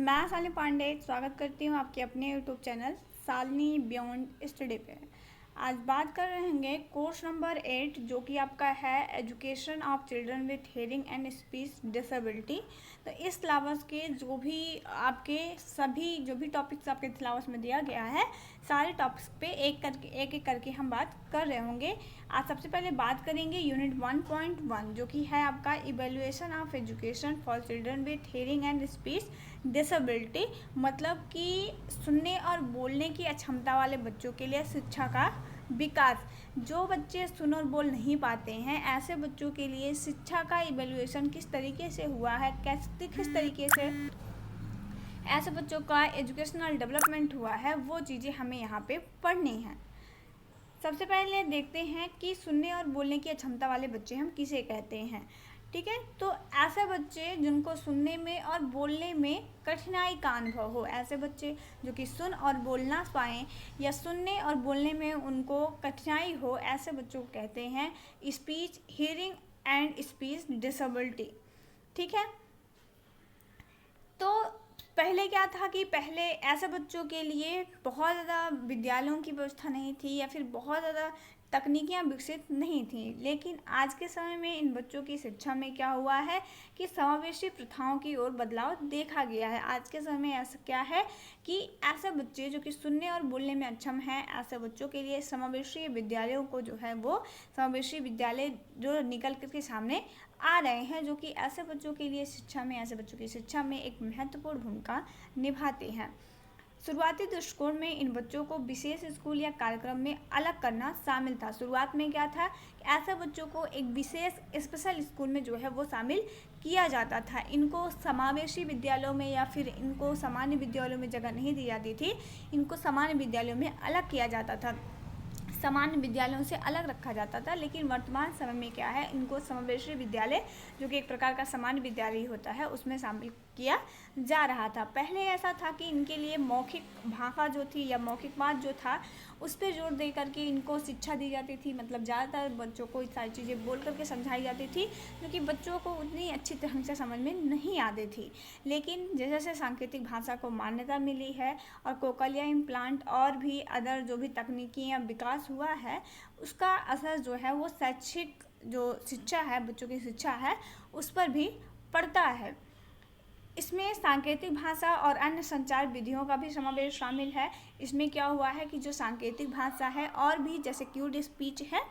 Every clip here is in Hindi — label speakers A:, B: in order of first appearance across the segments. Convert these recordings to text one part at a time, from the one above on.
A: मैं शालिनी पांडे स्वागत करती हूँ आपके अपने YouTube channel Shalini beyond study पे। आज बात कर रहे होंगे कोर्स नंबर 8 जो कि आपका है education of children with hearing and speech disability. तो इस सिलेबस के जो भी टॉपिक्स आपके सिलेबस में दिया गया है सारे टॉपिक्स पे एक एक करके हम बात कर रहे होंगे। आज सबसे पहले बात करेंगे यूनिट 1.1 जो कि है आपका evaluation of education for children with hearing and speech disability, मतलब कि सुनने और बोलने की अक्षमता वाले बच्चों के लिए शिक्षा का विकास। जो बच्चे सुन और बोल नहीं पाते हैं ऐसे बच्चों के लिए शिक्षा का इवेल्युएशन किस तरीके से हुआ है, किस तरीके से ऐसे बच्चों का एजुकेशनल डेवलपमेंट हुआ है, वो चीज़ें हमें यहाँ पे पढ़नी हैं। सबसे पहले देखते हैं कि सुनने और बोलने की अक्षमता वाले बच्चे हम किसे कहते हैं। ठीक है, तो ऐसे बच्चे जिनको सुनने में और बोलने में कठिनाई का अनुभव हो, ऐसे बच्चे जो कि सुन और बोल ना पाएँ या सुनने और बोलने में उनको कठिनाई हो, ऐसे बच्चों को कहते हैं speech hearing and speech disability. ठीक है, तो पहले क्या था कि पहले ऐसे बच्चों के लिए बहुत ज़्यादा विद्यालयों की व्यवस्था नहीं थी या फिर बहुत ज़्यादा तकनीकियाँ विकसित नहीं थी, लेकिन आज के समय में इन बच्चों की शिक्षा में क्या हुआ है कि समावेशी प्रथाओं की ओर बदलाव देखा गया है। आज के समय में ऐसा क्या है कि ऐसे बच्चे जो कि सुनने और बोलने में अक्षम हैं, ऐसे बच्चों के लिए समावेशी विद्यालयों को जो है वो समावेशी विद्यालय जो निकल कर के सामने आ रहे हैं, जो कि ऐसे बच्चों के लिए ऐसे बच्चों की शिक्षा में एक महत्वपूर्ण भूमिका निभाते हैं। शुरुआती दृष्टिकोण में इन बच्चों को विशेष स्कूल या कार्यक्रम में अलग करना शामिल था। शुरुआत में क्या था कि ऐसे बच्चों को एक विशेष स्पेशल स्कूल में जो है वो शामिल किया जाता था। इनको समावेशी विद्यालयों में या फिर इनको सामान्य विद्यालयों में जगह नहीं दी जाती थी, इनको सामान्य विद्यालयों में अलग किया जाता था, सामान्य विद्यालयों से अलग रखा जाता था। लेकिन वर्तमान समय में क्या है, इनको समावेशी विद्यालय जो कि एक प्रकार का सामान्य विद्यालय होता है उसमें शामिल किया जा रहा था। पहले ऐसा था कि इनके लिए मौखिक भाषा जो थी या मौखिक बात जो था उस पर जोर दे करके इनको शिक्षा दी जाती थी, मतलब ज़्यादातर बच्चों को सारी चीज़ें बोल करके समझाई जाती थी जो कि बच्चों को उतनी अच्छी तरह से समझ में नहीं आती थी। लेकिन जैसे जैसे सांकेतिक भाषा को मान्यता मिली है और कोकलिया इम्प्लांट और भी अदर जो भी तकनीकी या विकास हुआ है उसका असर जो है वो शैक्षिक जो शिक्षा है, बच्चों की शिक्षा है, उस पर भी पड़ता है। इसमें सांकेतिक भाषा और अन्य संचार विधियों का भी समावेश शामिल है। इसमें क्या हुआ है कि जो सांकेतिक भाषा है और भी जैसे क्यूड स्पीच है,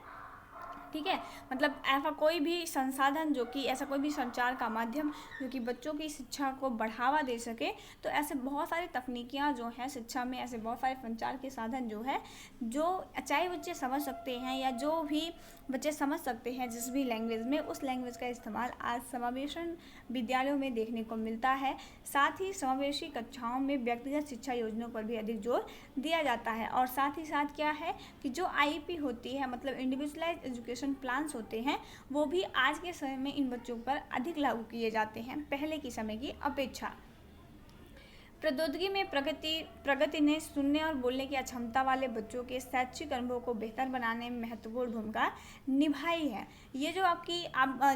A: ठीक है, मतलब ऐसा कोई भी संसाधन जो कि ऐसा कोई भी संचार का माध्यम जो कि बच्चों की शिक्षा को बढ़ावा दे सके, तो ऐसे बहुत सारी तकनीकियाँ जो हैं शिक्षा में, ऐसे बहुत सारे संचार के साधन जो है जो चाहे बच्चे समझ सकते हैं या जो भी बच्चे समझ सकते हैं जिस भी लैंग्वेज में, उस लैंग्वेज का इस्तेमाल आज समावेशन विद्यालयों में देखने को मिलता है। साथ ही समावेशी कक्षाओं में व्यक्तिगत शिक्षा योजनाओं पर भी अधिक जोर दिया जाता है। और साथ ही साथ क्या है कि जो आईईपी होती है, मतलब इंडिविजुअलाइज्ड एजुकेशन प्लान्स होते हैं, वो भी आज के समय में इन बच्चों पर अधिक लागू किए जाते हैं पहले के समय की अपेक्षा। प्रौद्योगिकी में प्रगति ने सुनने और बोलने की अक्षमता वाले बच्चों के शैक्षिक अनुभव को बेहतर बनाने में महत्वपूर्ण भूमिका निभाई है। ये जो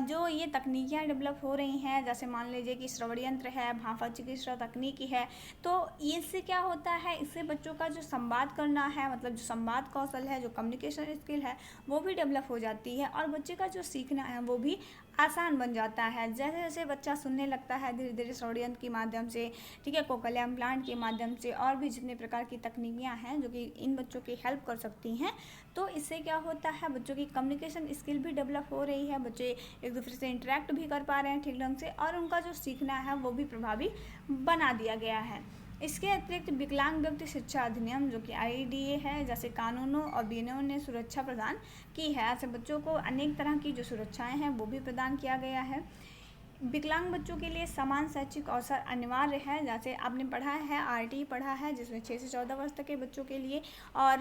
A: जो ये तकनीकियाँ डेवलप हो रही हैं, जैसे मान लीजिए कि श्रवण यंत्र है, भाषा चिकित्सा तकनीकी है, तो इससे क्या होता है, इससे बच्चों का जो संवाद करना है, मतलब जो संवाद कौशल है, जो कम्युनिकेशन स्किल है, वो भी डेवलप हो जाती है और बच्चे का जो सीखना है वो भी आसान बन जाता है। जैसे जैसे बच्चा सुनने लगता है धीरे धीरे श्रवण यंत्र के माध्यम से, ठीक है, कोकलिया इम्प्लांट के माध्यम से और भी जितने प्रकार की तकनीकियाँ हैं जो कि इन बच्चों की हेल्प कर सकती हैं, तो इससे क्या होता है, बच्चों की कम्युनिकेशन स्किल भी डेवलप हो रही है, बच्चे एक दूसरे से इंटरेक्ट भी कर पा रहे हैं ठीक ढंग से और उनका जो सीखना है वो भी प्रभावी बना दिया गया है। इसके अतिरिक्त विकलांग व्यक्ति शिक्षा अधिनियम जो कि आईडीए है, जैसे कानूनों और विनियमों ने सुरक्षा प्रदान की है। ऐसे बच्चों को अनेक तरह की जो सुरक्षाएं हैं वो भी प्रदान किया गया है। विकलांग बच्चों के लिए समान शैक्षिक अवसर अनिवार्य है। जैसे आपने पढ़ा है आरटी पढ़ा है जिसमें 6 से 14 वर्ष तक के बच्चों के लिए, और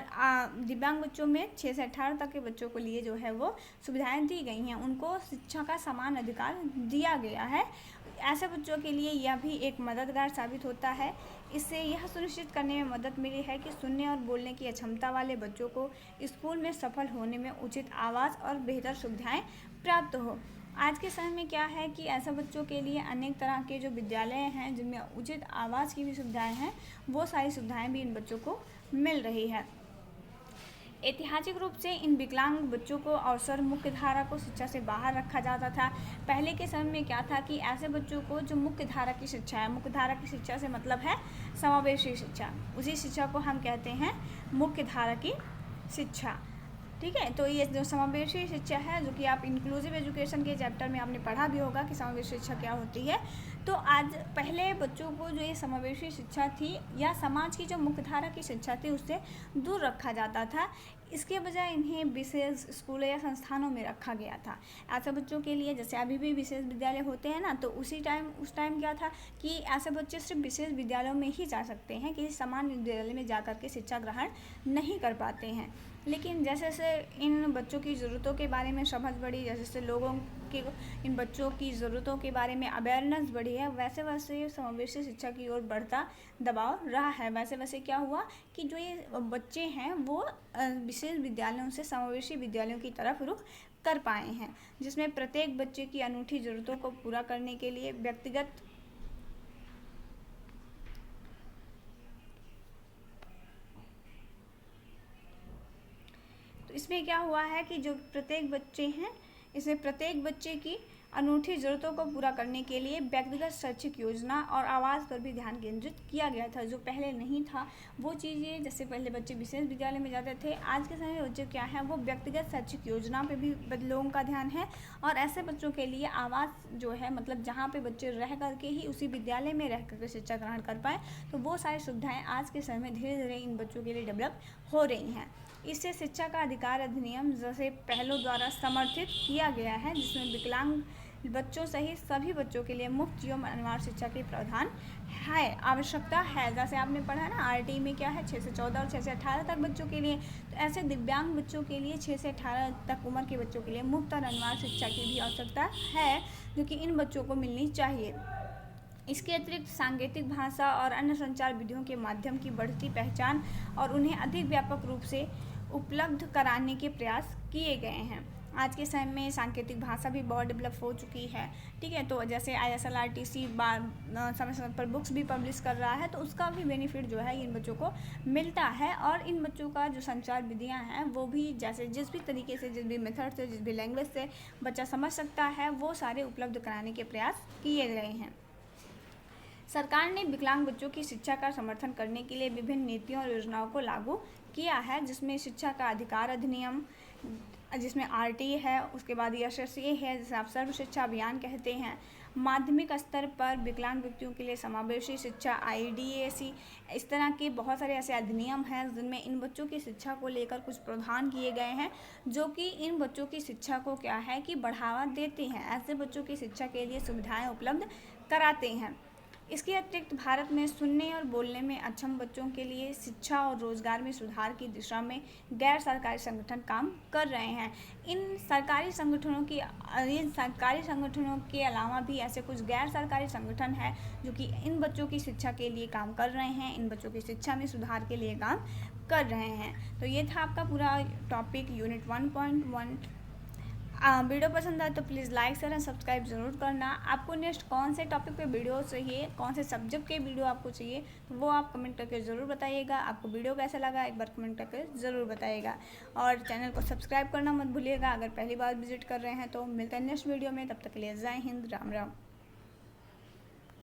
A: दिव्यांग बच्चों में 6 से 18 तक के बच्चों के लिए जो है वो सुविधाएं दी गई हैं, उनको शिक्षा का समान अधिकार दिया गया है। ऐसे बच्चों के लिए यह भी एक मददगार साबित होता है। इससे यह सुनिश्चित करने में मदद मिली है कि सुनने और बोलने की अक्षमता वाले बच्चों को स्कूल में सफल होने में उचित आवास और बेहतर सुविधाएं प्राप्त हो। आज के समय में क्या है कि ऐसे बच्चों के लिए अनेक तरह के जो विद्यालय हैं जिनमें उचित आवास की भी सुविधाएं हैं, वो सारी सुविधाएं भी इन बच्चों को मिल रही है। ऐतिहासिक रूप से इन विकलांग बच्चों को अवसर मुख्य धारा को शिक्षा से बाहर रखा जाता था। पहले के समय में क्या था कि ऐसे बच्चों को जो मुख्य धारा की शिक्षा है, मुख्य धारा की शिक्षा से मतलब है समावेशी शिक्षा, उसी शिक्षा को हम कहते हैं मुख्य धारा की शिक्षा। ठीक है, तो ये जो समावेशी शिक्षा है, जो कि आप इंक्लूसिव एजुकेशन के चैप्टर में आपने पढ़ा भी होगा कि समावेशी शिक्षा क्या होती है। तो आज पहले बच्चों को जो ये समावेशी शिक्षा थी या समाज की जो मुख्यधारा की शिक्षा थी उससे दूर रखा जाता था। इसके बजाय इन्हें विशेष स्कूलों या संस्थानों में रखा गया था। ऐसे बच्चों के लिए जैसे अभी भी विशेष विद्यालय होते हैं ना, तो उस टाइम क्या था कि ऐसे बच्चे सिर्फ विशेष विद्यालयों में ही जा सकते हैं, किसी सामान्य विद्यालय में जा कर के शिक्षा ग्रहण नहीं कर पाते हैं। लेकिन जैसे जैसे इन बच्चों की ज़रूरतों के बारे में समझ बढ़ी, जैसे जैसे लोगों की इन बच्चों की ज़रूरतों के बारे में अवेयरनेस बढ़ी है, वैसे वैसे समावेशी शिक्षा की ओर बढ़ता दबाव रहा है। वैसे वैसे क्या हुआ कि जो ये बच्चे हैं वो विशेष विद्यालयों से समावेशी विद्यालयों की तरफ रुख कर पाए हैं, जिसमें प्रत्येक बच्चे की अनूठी ज़रूरतों को पूरा करने के लिए व्यक्तिगत इसमें क्या हुआ है कि जो प्रत्येक बच्चे हैं, इसमें प्रत्येक बच्चे की अनूठी ज़रूरतों को पूरा करने के लिए व्यक्तिगत शैक्षिक योजना और आवास पर भी ध्यान केंद्रित किया गया था, जो पहले नहीं था। वो चीज़ें जैसे पहले बच्चे विशेष विद्यालय में जाते थे, आज के समय में बच्चे क्या है वो व्यक्तिगत शैक्षिक योजना पे भी लोगों का ध्यान है। और ऐसे बच्चों के लिए आवास जो है, मतलब जहाँ पे बच्चे रह करके ही उसी विद्यालय में रह करके शिक्षा ग्रहण कर पाए, तो वो सारी सुविधाएँ आज के समय में धीरे धीरे इन बच्चों के लिए डेवलप हो रही हैं। इससे शिक्षा का अधिकार अधिनियम जैसे पहलों द्वारा समर्थित किया गया है, जिसमें विकलांग बच्चों सहित सभी बच्चों के लिए मुफ्त एवं अनिवार्य शिक्षा के प्रावधान है, आवश्यकता है। जैसे आपने पढ़ा है ना, आरटी में क्या है 6 से 14 और 6 से 18 तक बच्चों के लिए, तो ऐसे दिव्यांग बच्चों के लिए 6 से 18 तक उम्र के बच्चों के लिए मुफ्त और अनिवार्य शिक्षा की भी आवश्यकता है, जो कि इन बच्चों को मिलनी चाहिए। इसके अतिरिक्त सांकेतिक भाषा और अन्य संचार विधियों के माध्यम की बढ़ती पहचान और उन्हें अधिक व्यापक रूप से उपलब्ध कराने के प्रयास किए गए हैं। आज के समय में सांकेतिक भाषा भी बहुत डेवलप हो चुकी है। ठीक है, तो जैसे ISLRTC समय समय पर बुक्स भी पब्लिश कर रहा है, तो उसका भी बेनिफिट जो है इन बच्चों को मिलता है। और इन बच्चों का जो संचार विधियाँ हैं वो भी जैसे जिस भी तरीके से, जिस भी मेथड से, जिस भी लैंग्वेज से बच्चा समझ सकता है, वो सारे उपलब्ध कराने के प्रयास किए गए हैं। सरकार ने विकलांग बच्चों की शिक्षा का समर्थन करने के लिए विभिन्न नीतियों और योजनाओं को लागू किया है, जिसमें शिक्षा का अधिकार अधिनियम, जिसमें RT है, उसके बाद SSA है, जिसे आप सर्व शिक्षा अभियान कहते हैं। माध्यमिक स्तर पर विकलांग व्यक्तियों के लिए समावेशी शिक्षा IDAC, इस तरह के बहुत सारे ऐसे अधिनियम हैं जिनमें इन बच्चों की शिक्षा को लेकर कुछ प्रावधान किए गए हैं, जो कि इन बच्चों की शिक्षा को क्या है कि बढ़ावा देते हैं, ऐसे बच्चों की शिक्षा के लिए सुविधाएँ उपलब्ध कराते हैं। इसके अतिरिक्त भारत में सुनने और बोलने में अक्षम बच्चों के लिए शिक्षा और रोजगार में सुधार की दिशा में गैर सरकारी संगठन काम कर रहे हैं। इन सरकारी संगठनों के अलावा भी ऐसे कुछ गैर सरकारी संगठन हैं जो कि इन बच्चों की शिक्षा के लिए काम कर रहे हैं, इन बच्चों की शिक्षा में सुधार के लिए काम कर रहे हैं। तो ये था आपका पूरा टॉपिक यूनिट 1.1। वीडियो पसंद आए तो please like share and subscribe ज़रूर करना। आपको नेक्स्ट कौन से टॉपिक पे वीडियो चाहिए, कौन से सब्जेक्ट के वीडियो आपको चाहिए, तो वो आप कमेंट करके ज़रूर बताइएगा। आपको वीडियो कैसा लगा एक बार कमेंट करके ज़रूर बताइएगा, और चैनल को सब्सक्राइब करना मत भूलिएगा अगर पहली बार विजिट कर रहे हैं। तो मिलते हैं नेक्स्ट वीडियो में, तब तक के लिए जय हिंद, राम राम।